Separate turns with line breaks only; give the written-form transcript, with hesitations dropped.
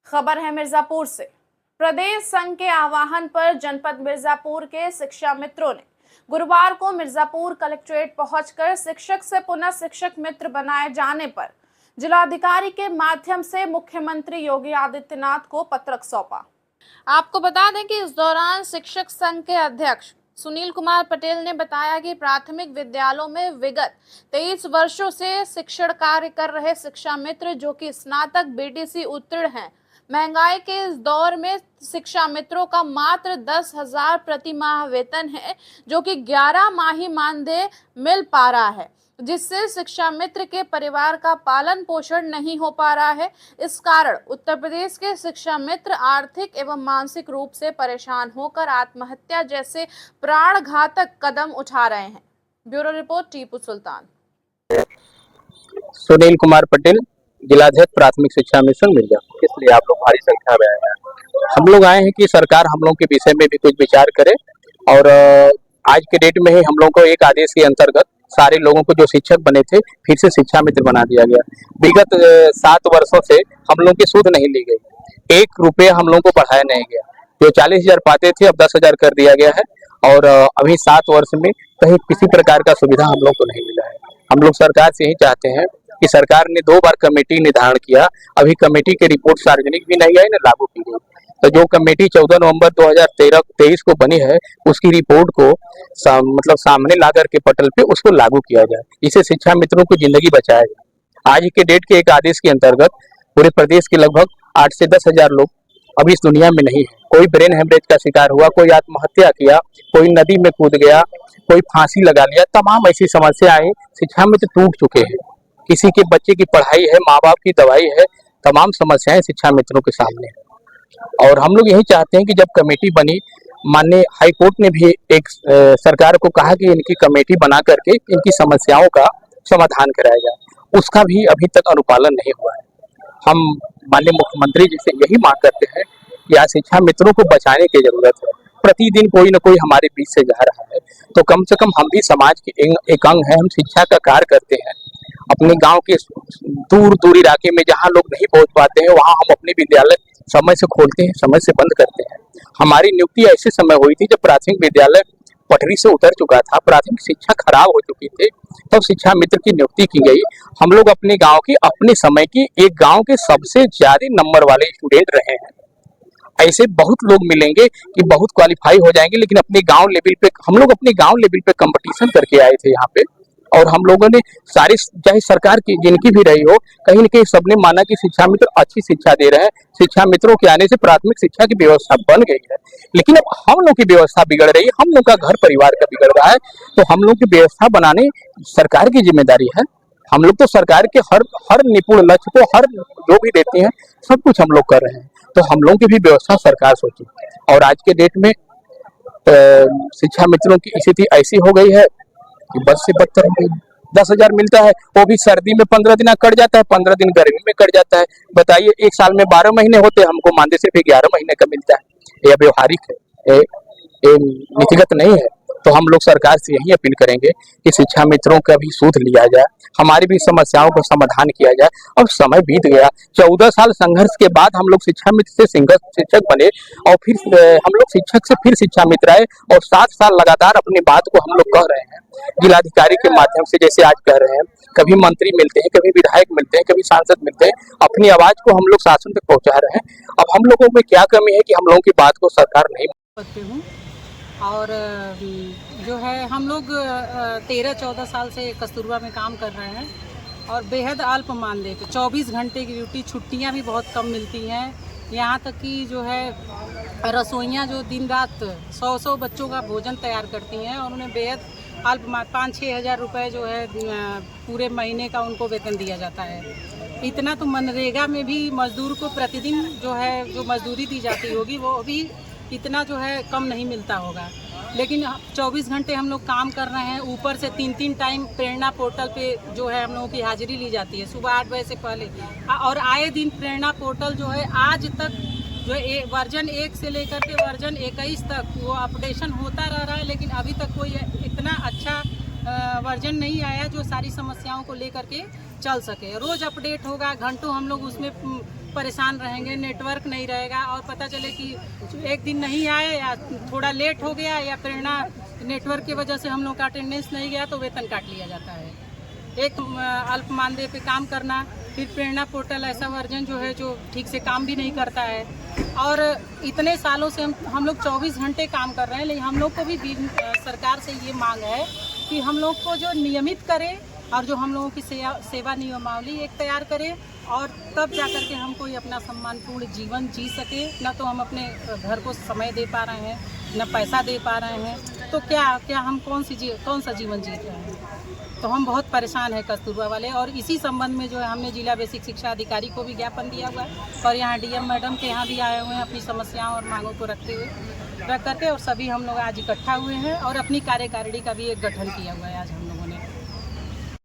खबर है मिर्जापुर से। प्रदेश संघ के आह्वान पर जनपद मिर्जापुर के शिक्षा मित्रों ने गुरुवार को मिर्जापुर कलेक्ट्रेट पहुंचकर शिक्षक से पुनः शिक्षक मित्र बनाए जाने पर जिलाधिकारी के माध्यम से मुख्यमंत्री योगी आदित्यनाथ को पत्रक सौंपा। आपको बता दें कि इस दौरान शिक्षक संघ के अध्यक्ष सुनील कुमार पटेल ने बताया कि प्राथमिक विद्यालयों में विगत 23 वर्षों से शिक्षण कार्य कर रहे शिक्षा मित्र जो कि स्नातक बीटीसी उत्तीर्ण हैं, महंगाई के इस दौर में शिक्षा मित्रों का मात्र 10,000 प्रति माह वेतन है, जो कि 11 माही मानदेय मिल पा रहा है, जिससे शिक्षा मित्र के परिवार का पालन पोषण नहीं हो पा रहा है। इस कारण उत्तर प्रदेश के शिक्षा मित्र आर्थिक एवं मानसिक रूप से परेशान होकर आत्महत्या जैसे प्राण घातक कदम उठा रहे हैं। Bureau report Tipu Sultan.
सुनील कुमार पटेल, जिलाध्यक्ष प्राथमिक शिक्षा मिशन मिर्जापुर। इसलिए आप लोग भारी संख्या में आए हैं। हम लोग आए हैं कि सरकार हम लोग के विषय में भी कुछ विचार करे और आज के डेट में ही हम लोग को एक आदेश के अंतर्गत सारे लोगों को जो शिक्षक बने थे फिर से शिक्षा मित्र बना दिया गया। विगत 7 वर्षों से हम लोग की सूद नहीं ली गई, 1 रुपये हम लोग को बढ़ाया नहीं गया। जो 40,000 पाते थे अब 10,000 कर दिया गया है और अभी 7 वर्ष में कहीं किसी प्रकार का सुविधा हम लोग को नहीं मिला है। हम लोग सरकार से यही चाहते हैं कि सरकार ने 2 बार कमेटी निर्धारण किया, अभी कमेटी की रिपोर्ट सार्वजनिक भी नहीं आई न लागू की गई। तो जो कमेटी 14 नवंबर 2023 को बनी है उसकी रिपोर्ट को सामने ला करके पटल पे उसको लागू किया जाए, इससे शिक्षा मित्रों की जिंदगी बचाया जाए। आज के डेट के एक आदेश के अंतर्गत पूरे प्रदेश के लगभग 8 से 10,000 लोग अभी इस दुनिया में नहीं है। कोई ब्रेन हेमरेज का शिकार हुआ, कोई आत्महत्या किया, कोई नदी में कूद गया, कोई फांसी लगा लिया, तमाम ऐसी समस्याएं शिक्षा मित्र टूट चुके हैं। किसी के बच्चे की पढ़ाई है, माँ बाप की दवाई है, तमाम समस्याएं शिक्षा मित्रों के सामने है। और हम लोग यही चाहते हैं कि जब कमेटी बनी, माननीय हाई कोर्ट ने भी एक सरकार को कहा कि इनकी कमेटी बना करके इनकी समस्याओं का समाधान कराया जाए, उसका भी अभी तक अनुपालन नहीं हुआ है। हम माननीय मुख्यमंत्री जी से यही मांग करते हैं कि आज शिक्षा मित्रों को बचाने की जरूरत है। प्रतिदिन कोई न कोई हमारे बीच से जा रहा है, तो कम से कम हम भी समाज के एक अंग है। हम शिक्षा का कार्य करते हैं। अपने गांव के दूर इलाके में जहां लोग नहीं पहुंच पाते हैं वहां हम अपने विद्यालय समय से खोलते हैं, समय से बंद करते हैं। हमारी नियुक्ति ऐसे समय हुई थी जब प्राथमिक विद्यालय पटरी से उतर चुका था, प्राथमिक शिक्षा खराब हो चुकी थी, तब शिक्षा मित्र की नियुक्ति की गई। हम लोग अपने गांव की, अपने समय की एक गांव के सबसे ज्यादा नंबर वाले स्टूडेंट रहे हैं। ऐसे बहुत लोग मिलेंगे कि बहुत क्वालिफाई हो जाएंगे, लेकिन अपने गांव लेवल पे हम लोग अपने गांव लेवल पे कंपटीशन करके आए थे यहाँ पे, और हम लोगों ने सारी, चाहे सरकार की जिनकी भी रही हो, कहीं न कहीं सबने माना कि शिक्षा मित्र अच्छी शिक्षा दे रहे हैं। शिक्षा मित्रों के आने से प्राथमिक शिक्षा की व्यवस्था बन गई है, लेकिन अब हम लोग की व्यवस्था बिगड़ रही है, हम लोग का घर परिवार का बिगड़ रहा है। तो हम लोग की व्यवस्था बनाने सरकार की जिम्मेदारी है। हम लोग तो सरकार के हर निपुण लक्ष्य को, हर जो भी देते हैं सब कुछ हम लोग कर रहे हैं, तो हम लोगों की भी व्यवस्था सरकार सोचे। और आज के डेट में शिक्षा मित्रों की स्थिति ऐसी हो गई है कि बस से बदतर हो गई। 10,000 मिलता है, वो भी सर्दी में 15 दिन कट जाता है, 15 दिन गर्मी में कट जाता है। बताइए, एक साल में 12 महीने होते, हमको मानदेय सिर्फ 11 महीने का मिलता है। यह व्यवहारिक है, ये नीतिगत नहीं है। तो हम लोग सरकार से यही अपील करेंगे कि शिक्षा मित्रों का भी सूद लिया जाए, हमारी भी समस्याओं का समाधान किया जाए। और समय बीत गया, 14 साल संघर्ष के बाद हम लोग शिक्षा मित्र से शिक्षक बने, और फिर हम लोग शिक्षक से फिर शिक्षा मित्र आए, और 7 साल लगातार अपनी बात को हम लोग कह रहे हैं जिलाधिकारी के माध्यम से, जैसे आज कह रहे हैं। कभी मंत्री मिलते हैं, कभी विधायक मिलते हैं, कभी सांसद मिलते हैं, अपनी आवाज को हम लोग शासन तक पहुंचा रहे हैं। अब हम लोगों में क्या कमी है कि हम लोगों की बात को सरकार नहीं
करती हूँ। और जो है हम लोग 13-14 साल से कस्तूरबा में काम कर रहे हैं, और बेहद अल्प मानदेय पे 24 घंटे की ड्यूटी, छुट्टियाँ भी बहुत कम मिलती हैं। यहाँ तक कि जो है रसोइयाँ जो दिन रात 100 बच्चों का भोजन तैयार करती हैं, और उन्हें बेहद अल्प 5-6 हज़ार रुपये जो है पूरे महीने का उनको वेतन दिया जाता है। इतना तो मनरेगा में भी मजदूर को प्रतिदिन जो है जो मजदूरी दी जाती होगी वो भी इतना जो है कम नहीं मिलता होगा। लेकिन 24 घंटे हम लोग काम कर रहे हैं, ऊपर से 3-3 टाइम प्रेरणा पोर्टल पे जो है हम लोगों की हाजिरी ली जाती है सुबह 8 बजे से पहले। और आए दिन प्रेरणा पोर्टल जो है आज तक जो वर्जन 1 से लेकर के वर्जन 21 तक वो अपडेशन होता रह रहा है, लेकिन अभी तक कोई इतना अच्छा वर्जन नहीं आया जो सारी समस्याओं को लेकर के चल सके। रोज़ अपडेट होगा, घंटों हम लोग उसमें परेशान रहेंगे, नेटवर्क नहीं रहेगा और पता चले कि एक दिन नहीं आए या थोड़ा लेट हो गया या प्रेरणा नेटवर्क की वजह से हम लोग का अटेंडेंस नहीं गया तो वेतन काट लिया जाता है। एक अल्प मानदेय पे काम करना, फिर प्रेरणा पोर्टल ऐसा वर्जन जो है जो ठीक से काम भी नहीं करता है। और इतने सालों से हम लोग 24 घंटे काम कर रहे हैं, लेकिन हम लोग को भी सरकार से ये मांग है कि हम लोग को जो नियमित करे और जो हम लोगों की सेवा नियमावली एक तैयार करे और तब जाकर के हम कोई अपना सम्मानपूर्ण जीवन जी सके। न तो हम अपने घर को समय दे पा रहे हैं, न पैसा दे पा रहे हैं, तो क्या हम कौन सा जीवन जी रहे हैं। तो हम बहुत परेशान हैं कस्तूरबा वाले। और इसी संबंध में जो है हमने जिला बेसिक शिक्षा अधिकारी को भी ज्ञापन दिया हुआ है और यहाँ डीएम मैडम के यहाँ भी आए हुए हैं अपनी समस्याओं और मांगों को रख करके। और सभी हम लोग आज इकट्ठा हुए हैं और अपनी कार्यकारिणी का भी एक गठन किया हुआ है आज हमने।